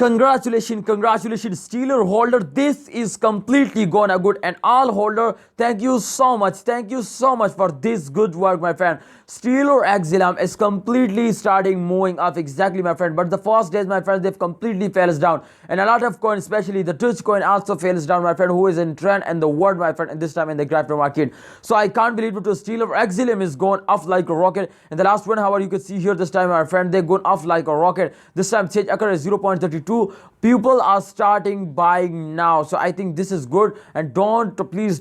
Congratulations, Steeler holder. This is completely gonna good, and all holder, thank you so much. Thank you so much for this good work, my friend. Stellar XLM is completely starting moving up, exactly, my friend. But the first days, my friend, they've completely falls down, and a lot of coins, especially the Twitch coin, also falls down, my friend, who is in trend and the world, my friend, and this time in the crypto market. So I can't believe it. Stellar XLM is going up like a rocket. In the last 1 hour, you can see here this time, my friend, they're going up like a rocket. This time change occur is 0.32. People are starting buying now, so I think this is good. And please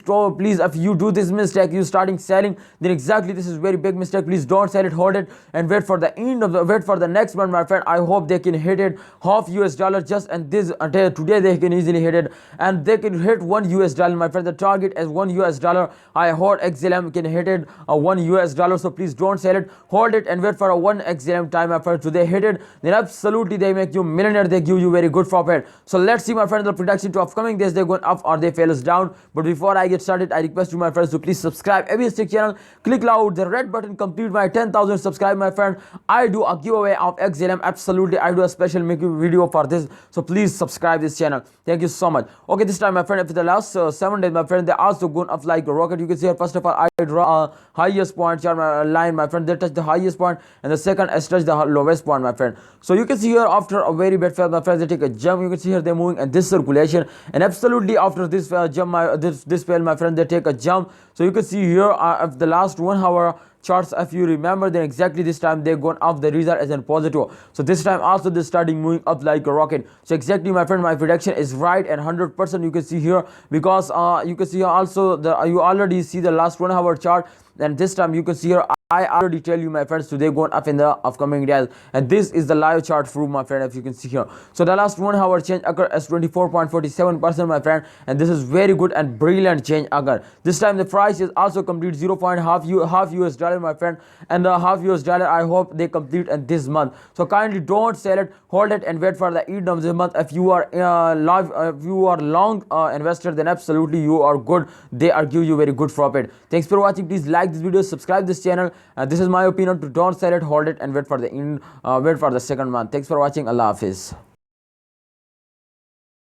if you do this mistake, you starting selling, then exactly this is very big mistake. Please don't sell it, hold it, and wait for the end of the wait for the next one, my friend. I hope they can hit it half US dollar just, and this today they can easily hit it, and they can hit $1 my friend. The target is $1. I hope XLM can hit it $1. So please don't sell it, hold it, and wait for a 1 XLM time, my friend. So they hit it, then absolutely they make you millionaire, they give you very good profit. So let's see, my friend, the prediction to upcoming days, they're going up or they fails down. But before I get started, I request you, my friends, to please subscribe ABS Tech channel, click loud the red button, complete my 10,000 subscribe, my friend. I do a giveaway of XLM, absolutely. I do a special make video for this, so please subscribe this channel. Thank you so much. Okay, this time, my friend, after the last 7 days, my friend, they also going up like a rocket. You can see here, first of all, I draw a highest point chart line, my friend. They touch the highest point, and the second is touch the lowest point, my friend. So you can see here, after a very bad fail, my friends, they take a jump. You can see here they're moving and this circulation, and absolutely after this jump, this fail, my friend, they take a jump. So you can see here of the last 1 hour charts, if you remember, then exactly this time they're going up, the result is in positive. So this time also they're starting moving up like a rocket. So exactly, my friend, my prediction is right and 100%. You can see here, because you can see here also you already see the last 1 hour chart, and this time you can see here I already tell you, my friends, today going up in the upcoming days, and this is the live chart proof, my friend, if you can see here. So the last 1 hour change occur as 24.47%, my friend, and this is very good and brilliant change occur. This time the price is also complete 0.5 US dollar, my friend, and the half US dollar I hope they complete in this month. So kindly don't sell it, hold it, and wait for the end of the month. If you are long investor, then absolutely you are good. They are give you very good profit. Thanks for watching. Please like this video, subscribe this channel. This is my opinion to don't sell it, hold it, and wait for the second month. Thanks for watching. Allah Hafiz.